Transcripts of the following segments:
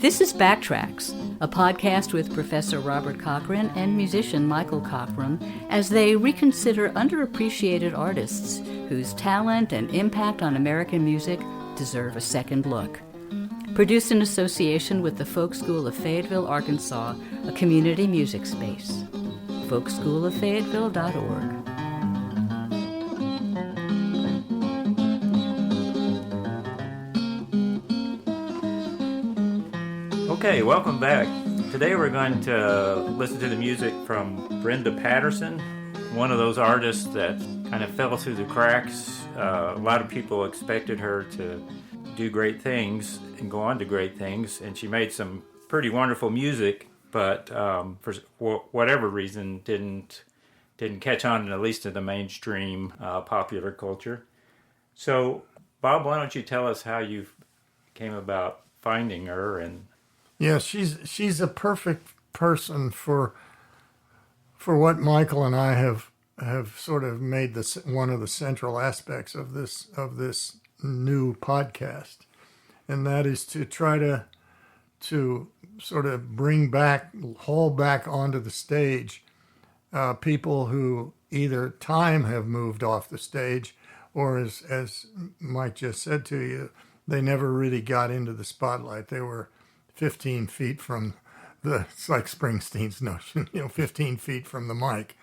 This is Backtracks, a podcast with Professor Robert Cochran and musician Michael Cochran as they reconsider underappreciated artists whose talent and impact on American music deserve a second look. Produced in association with the Folk School of Fayetteville, Arkansas, a community music space. folkschooloffayetteville.org. Okay, welcome back. Today we're going to listen to the music from Brenda Patterson, one of those artists that kind of fell through the cracks. A lot of people expected her to do great things and go on to great things, and she made some pretty wonderful music, but for whatever reason didn't catch on, at least in the mainstream popular culture. So, Bob, why don't you tell us how you came about finding her? And yeah, she's a perfect person for what Michael and I have sort of made this one of the central aspects of this new podcast, and that is to try to sort of haul back onto the stage people who either time have moved off the stage, or as Mike just said to you, they never really got into the spotlight. They were 15 feet from it's like Springsteen's notion, 15 feet from the mic,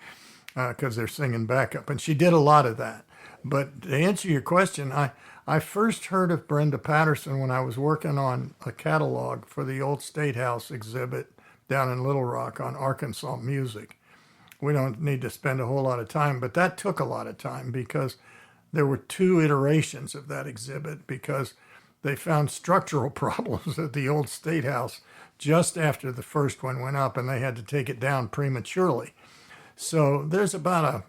because they're singing backup. And she did a lot of that. But to answer your question, I first heard of Brenda Patterson when I was working on a catalog for the old State House exhibit down in Little Rock on Arkansas music. We don't need to spend a whole lot of time, but that took a lot of time because there were two iterations of that exhibit, because they found structural problems at the old State House just after the first one went up, and they had to take it down prematurely. So there's about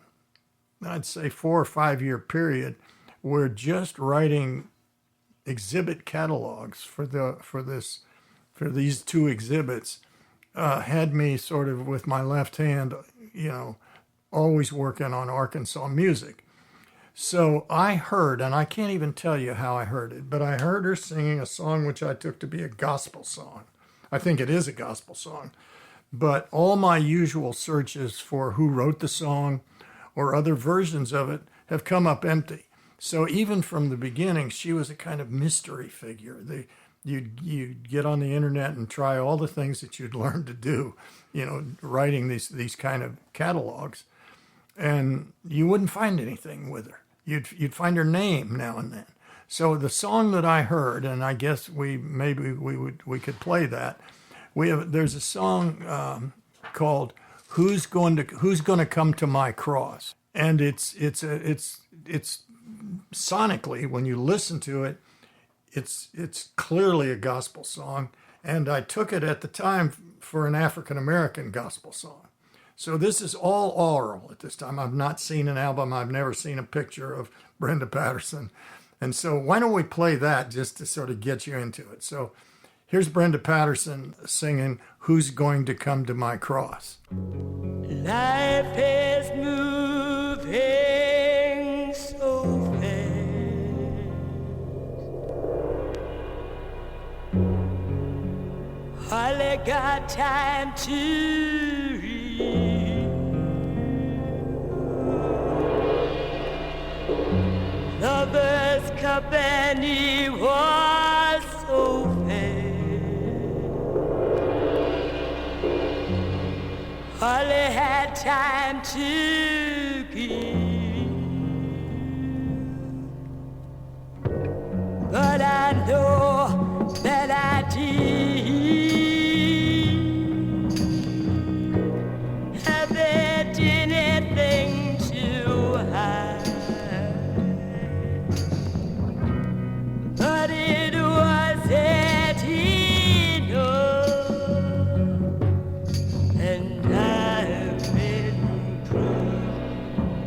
I'd say 4 or 5 year period where just writing exhibit catalogs for these two exhibits had me sort of with my left hand, always working on Arkansas music. So I heard, and I can't even tell you how I heard it, but I heard her singing a song which I took to be a gospel song. I think it is a gospel song. But all my usual searches for who wrote the song or other versions of it have come up empty. So even from the beginning, she was a kind of mystery figure. You'd get on the internet and try all the things that you'd learned to do, writing these kind of catalogs, and you wouldn't find anything with her. You'd find her name now and then. So the song that I heard, and I guess we could play that. There's a song called "Who's Going to Come to My Cross," and it's sonically, when you listen to it, it's clearly a gospel song, and I took it at the time for an African American gospel song. So this is all oral at this time. I've not seen an album. I've never seen a picture of Brenda Patterson. And so why don't we play that just to sort of get you into it. So here's Brenda Patterson singing "Who's Going to Come to My Cross." Life is moving so fast, hardly got time to read. Lover's company was so fair, hardly had time to give. But I know that I did have it anything to hide. But it wasn't enough, and I've been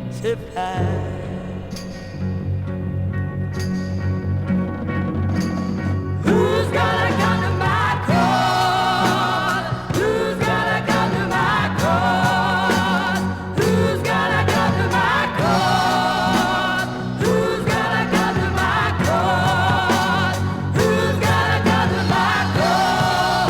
crucified. Who's gonna come to my cross? Who's gonna come to my cross? Who's gonna come to my cross? Who's gonna come to my cross? Who's gonna come to my cross?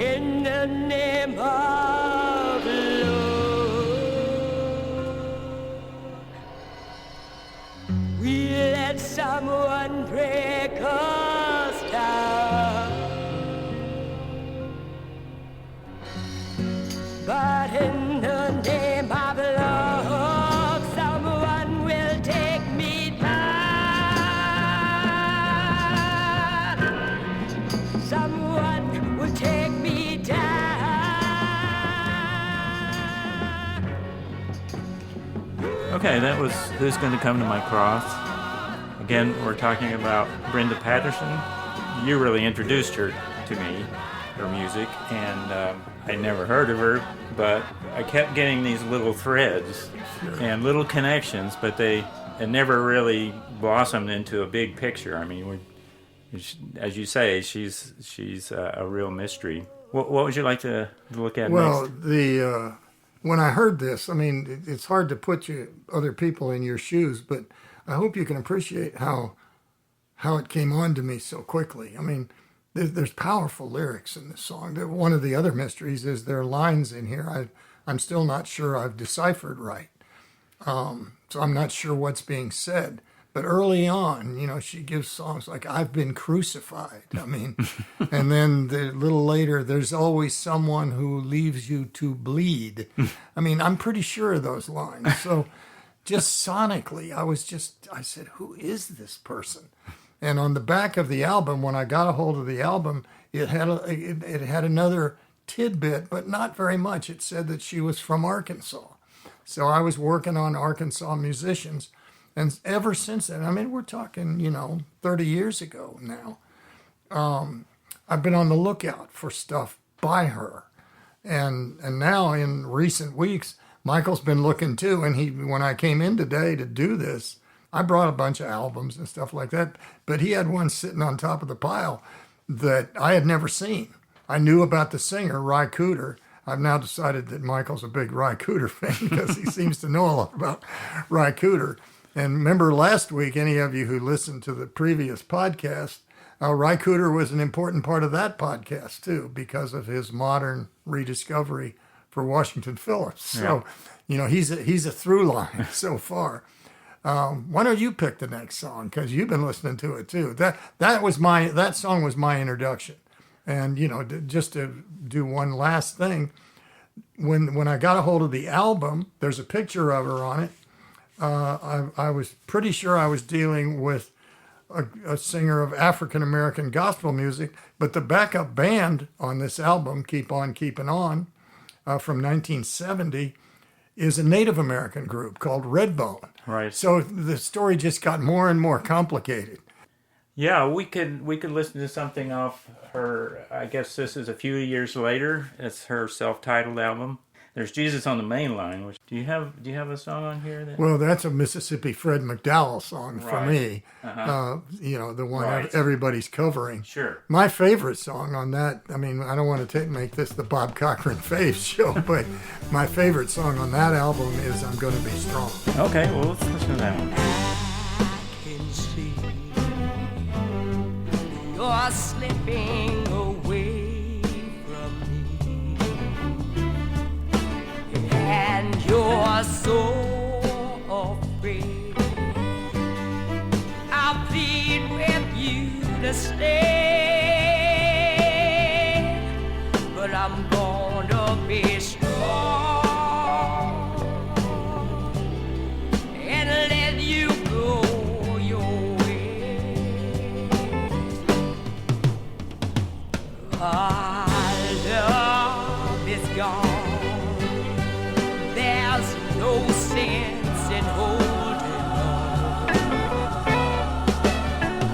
in the name of love. We let someone break us down, but in the name of love, someone will take me down. Someone will take me down. Okay, that was Who's Gonna Come to My Cross. Again, we're talking about Brenda Patterson. You really introduced her to me, her music, and I never heard of her, but I kept getting these little threads and little connections, but it never really blossomed into a big picture. I mean, as you say, she's a real mystery. What would you like to look at Well, next? When I heard this, I mean, it's hard to put other people in your shoes, but I hope you can appreciate how it came on to me so quickly. I mean, there's powerful lyrics in this song. One of the other mysteries is there are lines in here I'm still not sure I've deciphered right. So I'm not sure what's being said. But early on, she gives songs like "I've Been Crucified." I mean, and then a little later, "There's always someone who leaves you to bleed." I mean, I'm pretty sure of those lines. So just sonically, I said, who is this person? And on the back of the album, when I got a hold of the album, it had another tidbit, but not very much. It said that she was from Arkansas. So I was working on Arkansas musicians. And ever since then, I mean, we're talking, 30 years ago now, I've been on the lookout for stuff by her. And now in recent weeks, Michael's been looking too. And when I came in today to do this, I brought a bunch of albums and stuff like that. But he had one sitting on top of the pile that I had never seen. I knew about the singer, Ry Cooder. I've now decided that Michael's a big Ry Cooder fan because he seems to know a lot about Ry Cooder. And remember last week, any of you who listened to the previous podcast, Ry Cooder was an important part of that podcast too, because of his modern rediscovery for Washington Phillips. So, he's a through line so far. Why don't you pick the next song? Because you've been listening to it too. That song was my introduction. And just to do one last thing, when I got a hold of the album, there's a picture of her on it. I was pretty sure I was dealing with a singer of African-American gospel music, but the backup band on this album, Keep On Keepin' On, from 1970, is a Native American group called Redbone. Right. So the story just got more and more complicated. Yeah, we could listen to something off her. I guess this is a few years later. It's her self-titled album. There's Jesus on the Main Line. Which, do you have a song on here? Well, that's a Mississippi Fred McDowell song for Right. me. Uh-huh. The one Right. everybody's covering. Sure. My favorite song on that, I mean, I don't want to make this the Bob Cochran Faves show, but my favorite song on that album is I'm Gonna Be Strong. Okay, well, let's listen to that one. Can see you're slipping away from me, and you're so afraid. I'll plead with you to stay, but I'm gonna be strong and let you go your way. Our love is gone. There's no sense in holding on,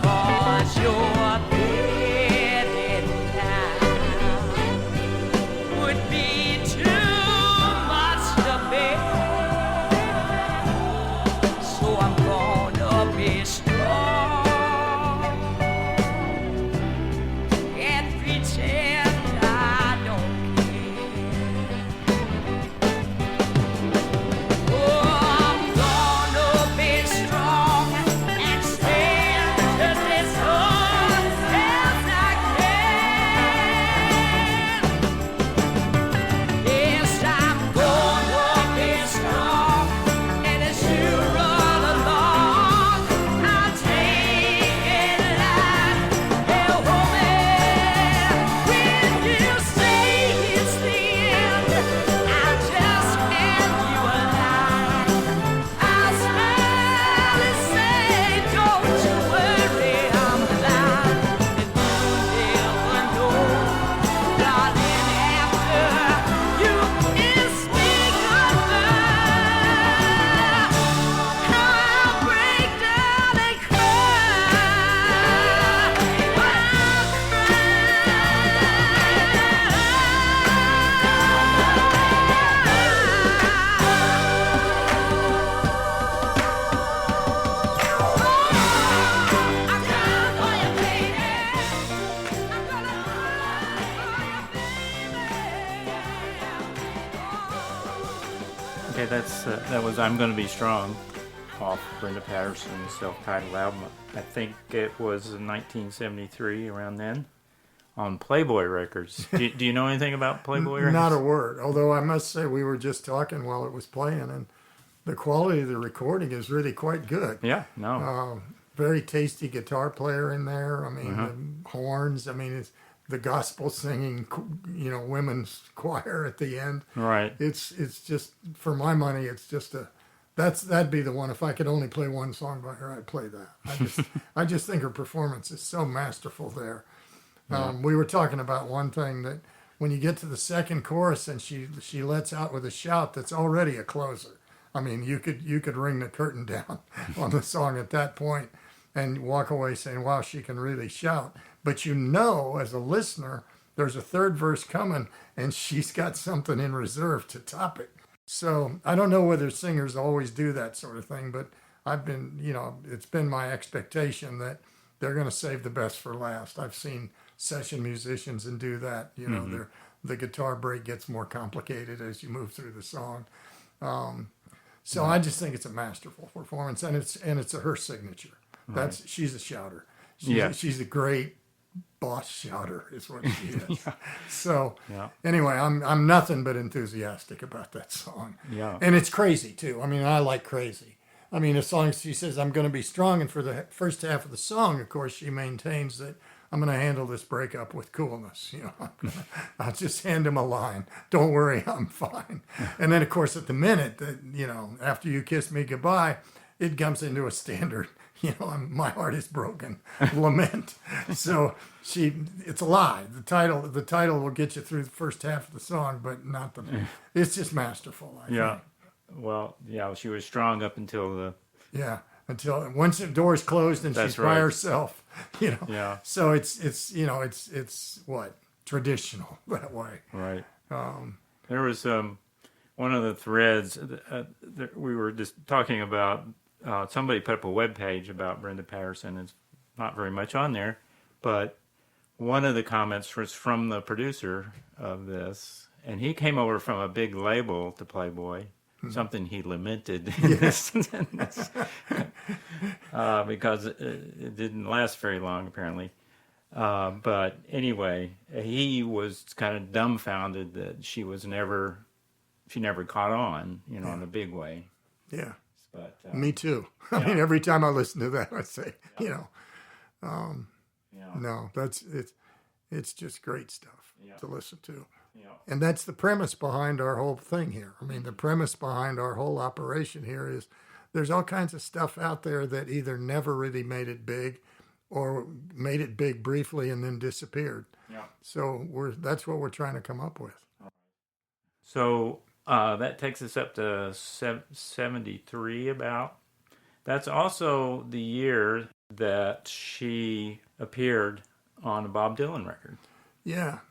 'cause your baby now would be too much to bear. So I'm gonna be strong and pretend Okay, that was "I'm Gonna Be Strong" off Brenda Patterson's self-titled album. I think it was in 1973, around then, on Playboy Records. Do you know anything about Playboy Records? Not a word. Although I must say, we were just talking while it was playing, and the quality of the recording is really quite good. Yeah, no. Very tasty guitar player in there. I mean, the horns. I mean, it's the gospel singing, women's choir at the end. Right. It's just, for my money, it's just that'd be the one. If I could only play one song by her, I'd play that. I just think her performance is so masterful there. We were talking about one thing, that when you get to the second chorus and she lets out with a shout, that's already a closer. I mean, you could ring the curtain down on the song at that point and walk away saying, wow, she can really shout. But as a listener, there's a third verse coming, and she's got something in reserve to top it. So I don't know whether singers always do that sort of thing, but it's been my expectation that they're going to save the best for last. I've seen session musicians and do that. The guitar break gets more complicated as you move through the song. So I just think it's a masterful performance, and it's her signature. She's a shouter. She's a great boss shouter, is what she is. So anyway, I'm nothing but enthusiastic about that song. Yeah, and it's crazy too. I mean, I like crazy. I mean, as long as she says, "I'm going to be strong," and for the first half of the song, of course, she maintains that I'm going to handle this breakup with coolness. I'll just hand him a line. Don't worry, I'm fine. And then, of course, at the minute that, after you kiss me goodbye, it comes into a standard, my heart is broken, lament. So it's a lie. The title will get you through the first half of the song, but not it's just masterful, I think. Well, she was strong up until until once the door's closed and she's by herself, So it's what, traditional that way. Right. There was one of the threads that we were just talking about. Somebody put up a webpage about Brenda Patterson. It's not very much on there, but one of the comments was from the producer of this, and he came over from a big label to Playboy. Something he lamented because it didn't last very long, apparently. But anyway, he was kind of dumbfounded that she never caught on, in a big way. Yeah. But me too. I mean, every time I listen to that, I say, no, it's just great stuff to listen to. And that's the premise behind our whole thing here. I mean, the premise behind our whole operation here is there's all kinds of stuff out there that either never really made it big or made it big briefly and then disappeared. Yeah. So that's what we're trying to come up with. So that takes us up to 73 about. That's also the year that she appeared on a Bob Dylan record. Yeah.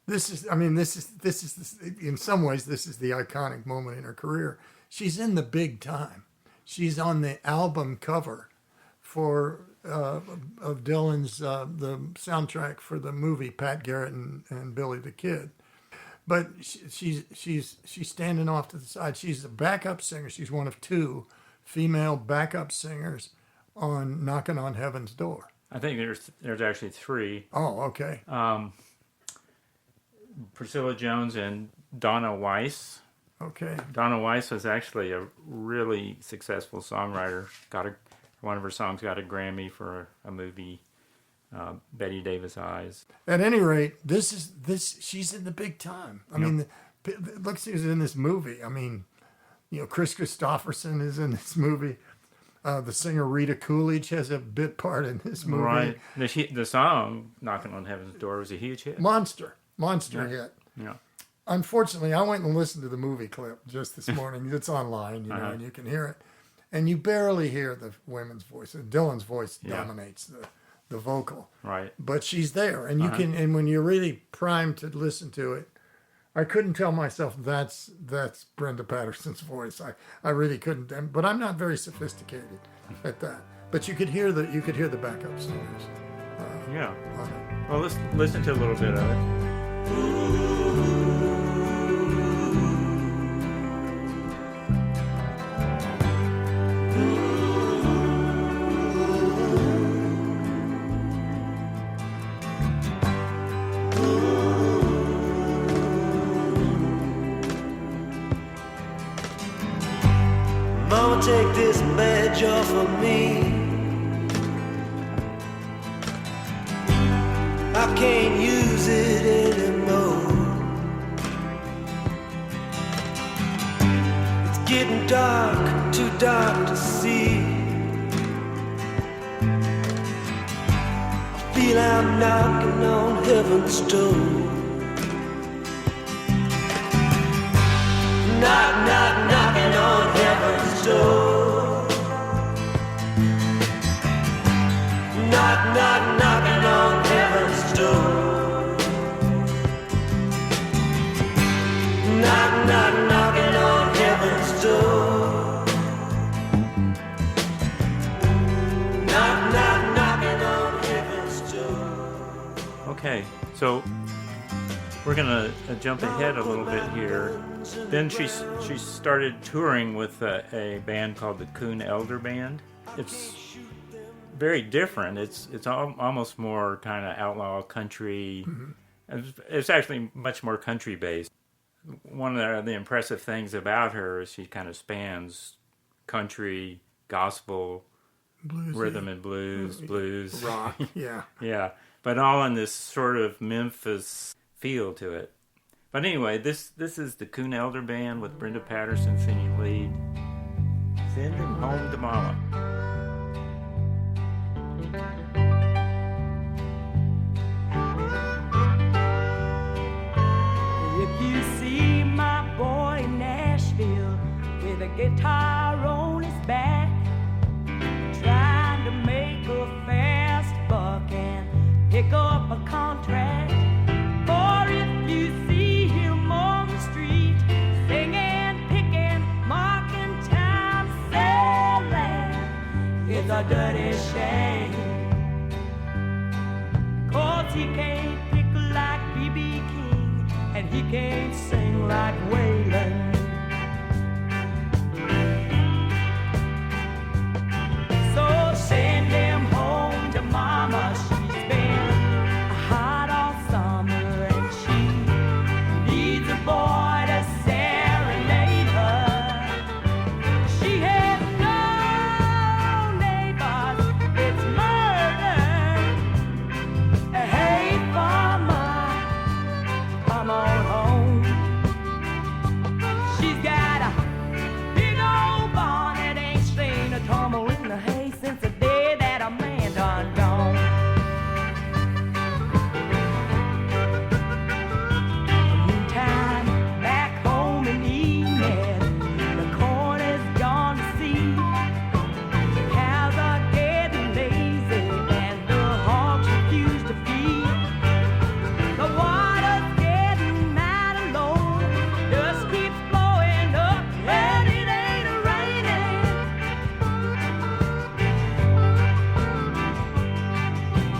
This is in some ways, this is the iconic moment in her career. She's in the big time. She's on the album cover of Dylan's, the soundtrack for the movie Pat Garrett and Billy the Kid. But she's standing off to the side. She's a backup singer. She's one of two female backup singers on Knocking on Heaven's Door. I think there's actually three. Oh, okay. Priscilla Jones and Donna Weiss. Okay. Donna Weiss was actually a really successful songwriter. One of her songs got a Grammy for a movie, Betty Davis Eyes. At any rate, she's in the big time. I mean, look, she's in this movie. I mean, Chris Christopherson is in this movie. The singer Rita Coolidge has a bit part in this movie. Right. The song "Knocking on Heaven's Door" was a huge hit. Monster hit. Yeah. Unfortunately, I went and listened to the movie clip just this morning. It's online, and you can hear it. And you barely hear the women's voice. Dylan's voice dominates the vocal. Right. But she's there, and you can. And when you're really primed to listen to it, I couldn't tell myself that's Brenda Patterson's voice. I really couldn't. But I'm not very sophisticated at that. But you could hear the backup singers. Well, let's listen to a little bit of it. Mama, take this badge off of me. I can't use it anymore. It's getting dark, too dark to see. I feel I'm knocking on heaven's door. Knock, knock, knocking on heaven's door. Knock, knock, knocking on heaven's door. Knock, knock, knocking on heaven's door. Knock, knock, knocking on heaven's door. Okay, so we're gonna jump ahead a little bit here. Then she started touring with a band called the Coon Elder Band. It's very different. It's almost more kind of outlaw country. Mm-hmm. It's actually much more country based. One of the impressive things about her is she kind of spans country, gospel, Bluesy. rhythm and blues, rock. Yeah. yeah, but all in this sort of Memphis feel to it. But anyway, this is the Coon Elder Band with Brenda Patterson singing lead. Send him home to mama. If you see my boy in Nashville with a guitar on his back, trying to make a fast buck and pick up a contract, or if you see him on the street singing, picking, marking time, selling, it's a dirty shame. 'Cause he can't pick like B.B. King, and he can't sing like Waylon. So send him home to mama. She's been hot all summer, and she needs a boy to serenade her. She has no neighbors, it's murder. Hey, farmer, come on home. She's got a big old bonnet, ain't seen a tumble in the hay since the day that a man done gone. Meantime, back home in Enid, the corn is gone to seed. The cows are getting lazy and the hogs refuse to feed. The water's getting mighty low, dust keeps blowing up and it ain't raining.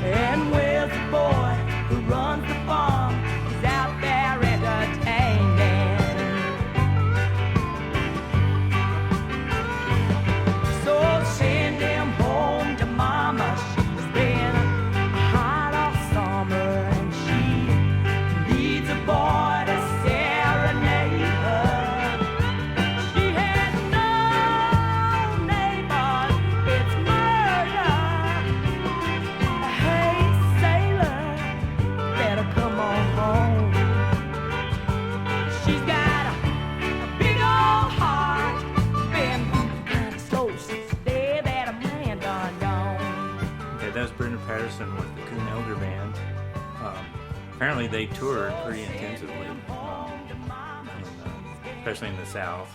And where's the boy who runs the farm? He's out there entertaining. So send him home to mama. She's been hot all summer, and she needs a boy to serenade her. She has no neighbors, it's murder. Hey, sailor, better come on home. She's got a big old heart, been kind of slow since the day that a man done gone. Okay, that's Brenda Patterson with the Coon Elder Band. Apparently they toured pretty intensively, especially in the South.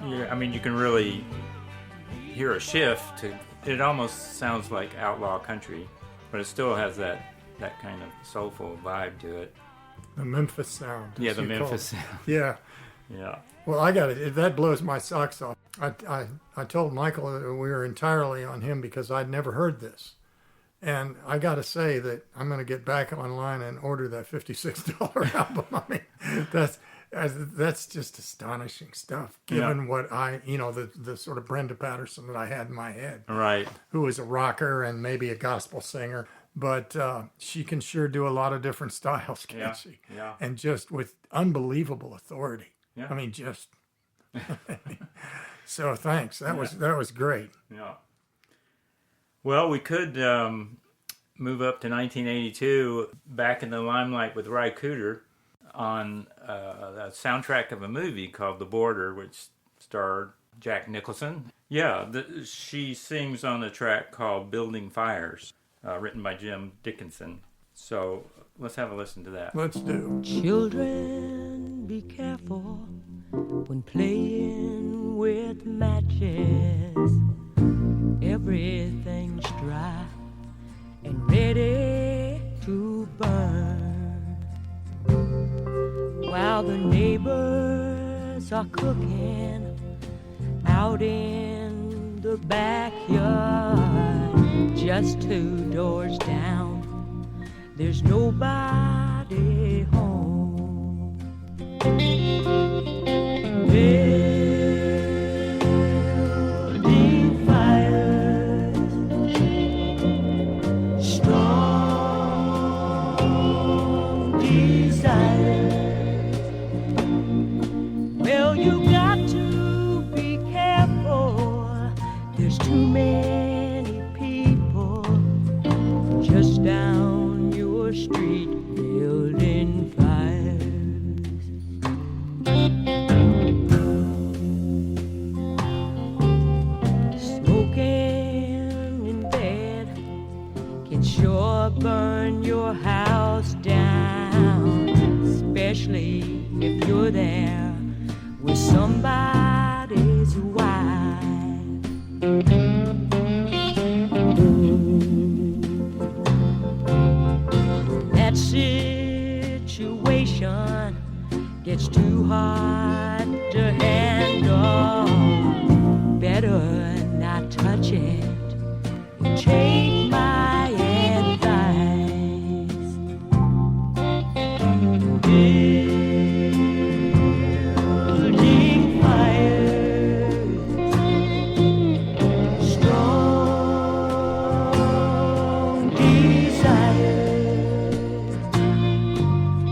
Yeah, I mean, you can really hear a shift. It almost sounds like outlaw country, but it still has that kind of soulful vibe to it. The Memphis sound. Yeah, as the you call Memphis it. sound. Yeah. Yeah. Well, I got it. That blows my socks off. I told Michael that we were entirely on him because I'd never heard this. And I got to say that I'm going to get back online and order that $56 album. I mean, that's just astonishing stuff, given what the sort of Brenda Patterson that I had in my head, Right. who was a rocker and maybe a gospel singer. but she can sure do a lot of different styles, can't Yeah, she? yeah. And just with unbelievable authority. Yeah. I mean, just. So thanks. That was great. Yeah. Well, we could move up to 1982, back in the limelight with Ry Cooder on a soundtrack of a movie called The Border, which starred Jack Nicholson. Yeah, she sings on a track called Building Fires, written by Jim Dickinson. So let's have a listen to that. Let's do. Children, be careful when playing with matches. Everything's dry and ready to burn, while the neighbors are cooking out in the backyard. Just 2 doors down, there's nobody home. Building fires, strong desires. Well, you got to be careful. There's too many people just down your street building fires. Smoking in bed can sure burn your house down, especially if you're there with somebody's wife. That situation gets too hard to handle. Better not touch it. Take my advice. Building fires, strong desires.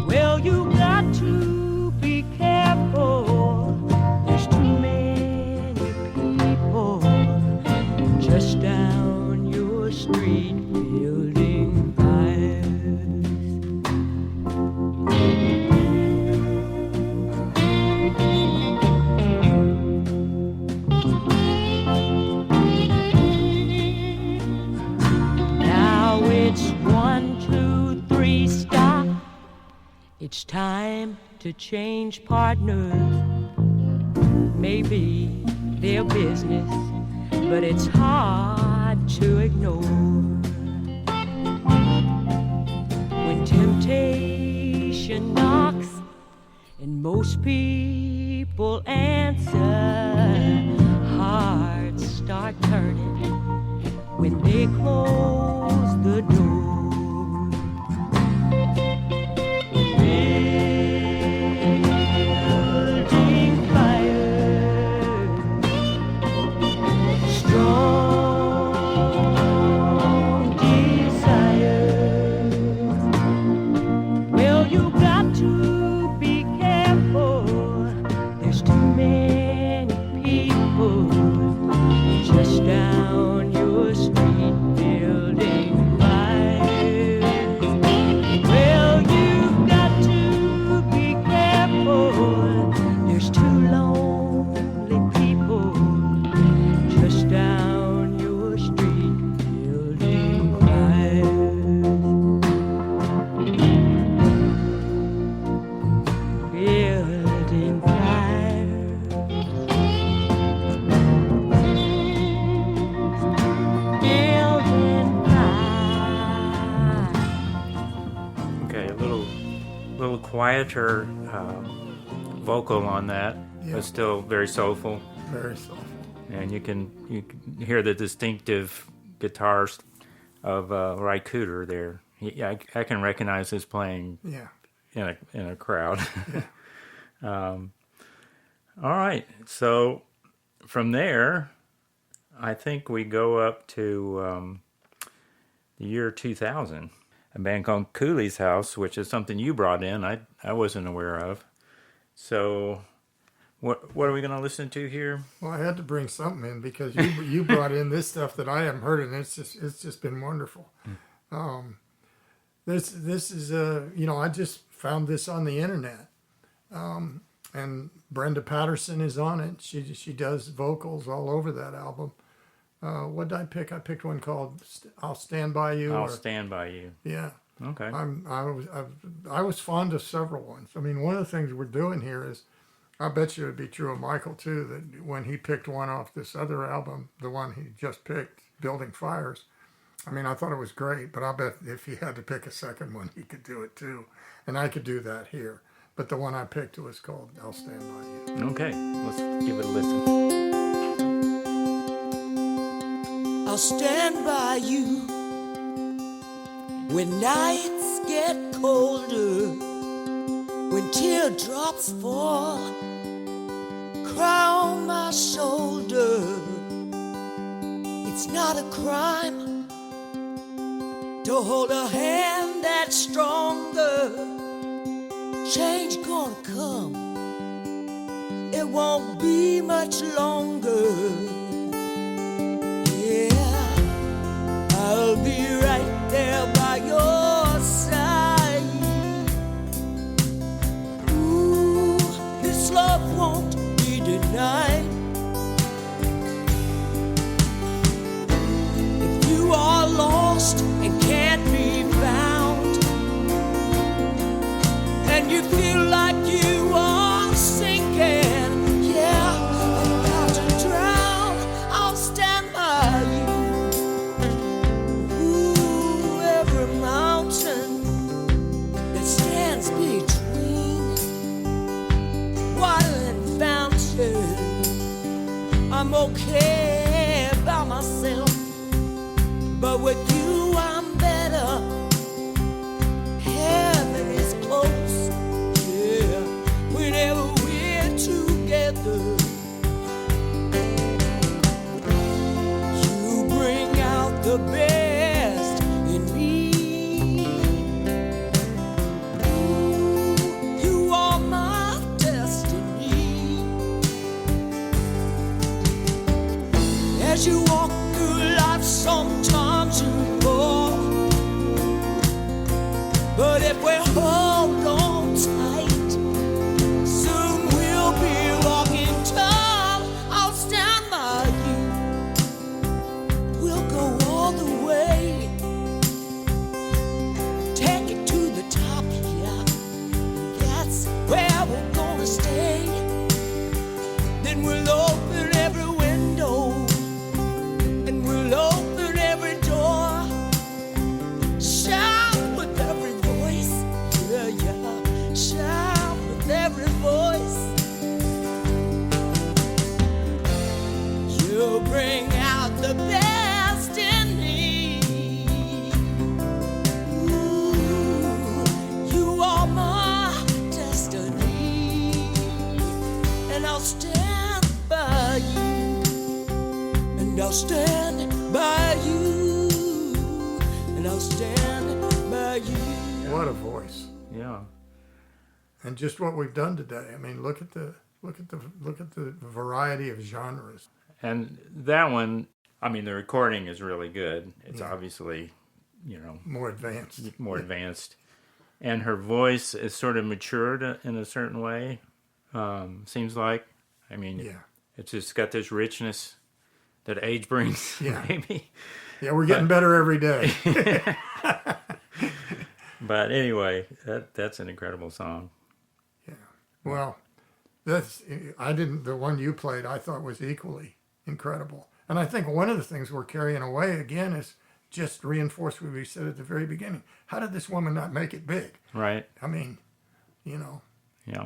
Well, you got to be careful. There's too many people just down your street building fires. Now it's 1, 2, 3, stop. It's time to change partners. Maybe their business, but it's hard to ignore. When temptation knocks and most people answer, hearts start turning when they close the door. Building fires, strong desires. Well, you got to be careful. There's too many people just down your street building fires. Well, you've got to be careful. There's too lonely people just down your street building fires. Building fires. Building fires. Okay, a little quieter vocal on that, Yeah. but still very soulful. Very soulful. And you can hear the distinctive guitars of Ry Cooder there. I can recognize his playing Yeah. in a crowd. All right, so from there, I think we go up to the year 2000. A band called Cooley's House, which is something you brought in. I wasn't aware of. So, what are we going to listen to here? Well, I had to bring something in because you brought in this stuff that I haven't heard, and it's just been wonderful. This is I just found this on the internet, and Brenda Patterson is on it. She does vocals all over that album. What did I pick? I picked one called "I'll Stand by You." I'll Stand by You. Yeah. Okay. I was fond of several ones. I mean, one of the things we're doing here is, I bet you it would be true of Michael too, that when he picked one off this other album, the one he just picked, Building Fires, I mean, I thought it was great, but I bet if he had to pick a second one, he could do it too. And I could do that here. But the one I picked was called I'll Stand By You. Okay, let's give it a listen. I'll stand by you when nights get colder, when teardrops fall, cry on my shoulder. It's not a crime to hold a hand that's stronger. Change gonna come, it won't be much longer. Yeah, I'll be right there by your side. Ooh, this love won't be denied. If you are lost and can't be found, and you feel like you are sinking, yeah, about to drown, I'll stand by you. Ooh, every mountain that stands between water and fountain, I'm okay by myself, but with you I'm better. Heaven is close, yeah, whenever we're together. You bring out the best in me. Ooh, you are my destiny. As you walk through life, sometimes you fall, but if we hold on tight, soon we'll be walking tall. I'll stand by you. We'll go all the way, take it to the top, yeah. That's where we're gonna stay. Then we'll open every window, and we'll open every door. Shout with every voice, yeah, yeah. Shout with every voice. You bring out the best in me. Ooh, you are my destiny, and I'll stand by you, and I'll stand by you, and I'll stand by you. What a voice. Yeah. And just what we've done today. I mean, look at the variety of genres. And that one, I mean, the recording is really good. It's obviously, More advanced. more advanced. And her voice is sort of matured in a certain way, seems like. I mean, Yeah. it's just got this richness that age brings, Yeah. maybe. Yeah, we're getting better every day. But anyway, that's an incredible song. Yeah. Well, the one you played I thought was equally incredible. And I think one of the things we're carrying away again is just reinforce what we said at the very beginning. How did this woman not make it big? Right? I mean, Yeah.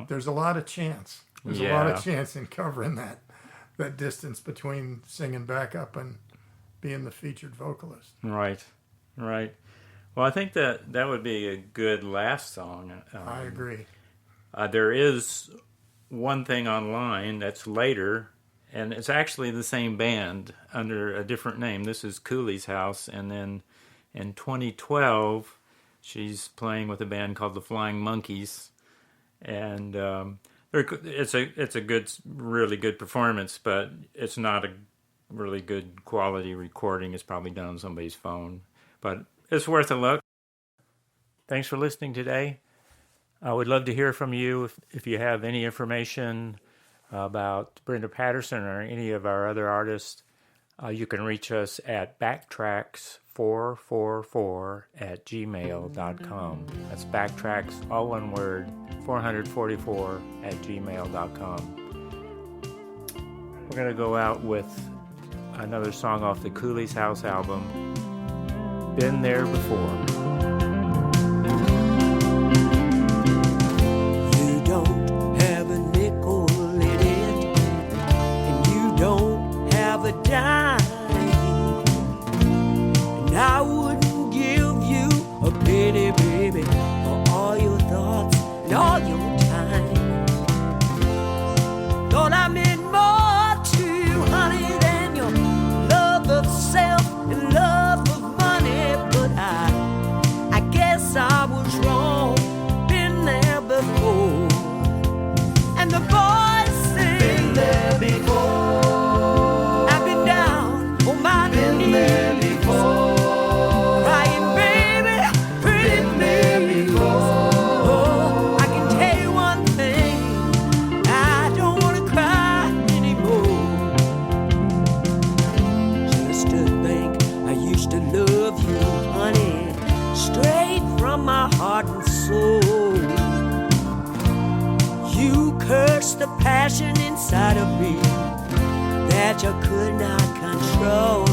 there's a lot of chance. There's a lot of chance in covering that distance between singing backup and being the featured vocalist. Right. Well, I think that would be a good last song. I agree. There is one thing online that's later, and it's actually the same band under a different name. This is Cooley's House, and then In 2012, she's playing with a band called the Flying Monkeys, and it's a good, really good performance, but it's not a really good quality recording. It's probably done on somebody's phone, but it's worth a look. Thanks for listening today. I would love to hear from you if you have any information about Brenda Patterson or any of our other artists. You can reach us at backtracks444@gmail.com. That's backtracks, all one word, 444@gmail.com. We're going to go out with another song off the Cooley's House album, Been There Before. You don't have a nickel in it, and you don't have a dime, and I wouldn't give you a penny, baby, for all your thoughts and all your time. Thought I meant more to you, honey, than your love of self and love of money, but I guess I was wrong. Been there before, and the boys sing. Been there before. I've been down on my knees. Been there before. Crying, baby, pretty please. Oh, I can tell you one thing, I don't want to cry anymore. Just to think I used to love you, honey, straight from my heart and soul. You cursed the passion inside of me that you could not control.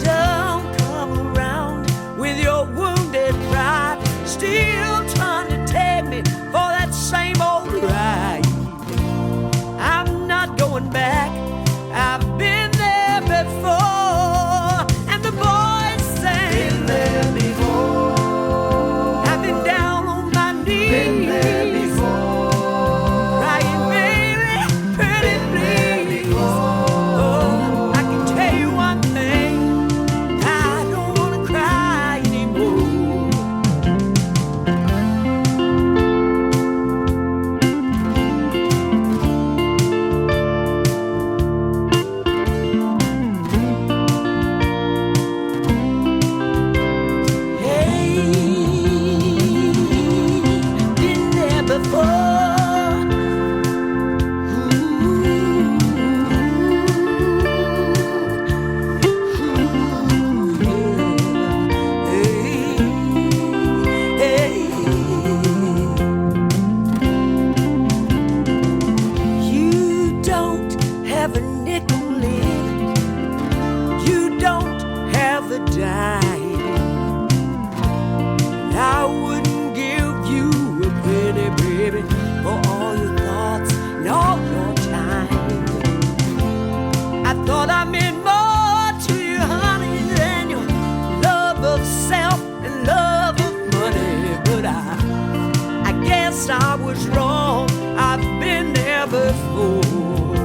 Don't come around with your wounded pride, still trying to take me for that same old ride. I'm not going back, I've been there before, and the boys say, been there before. I've been down on my knees. Been there before. Crying, baby, pretty please. Oh, I can tell you one thing, I don't want to cry anymore. Hey, been there before. You don't have a nickel in it. You don't have a dime. I wouldn't give you a penny, baby, for all your thoughts and all your time. I thought I meant more to you, honey, than your love of self and love of money, but I guess I was wrong. I've been there before,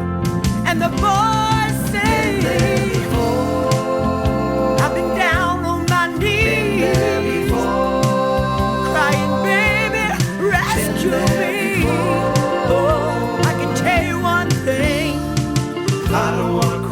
and the boys say, I've been down on my knees, crying, baby, rescue me. Oh, I can tell you one thing, I don't want to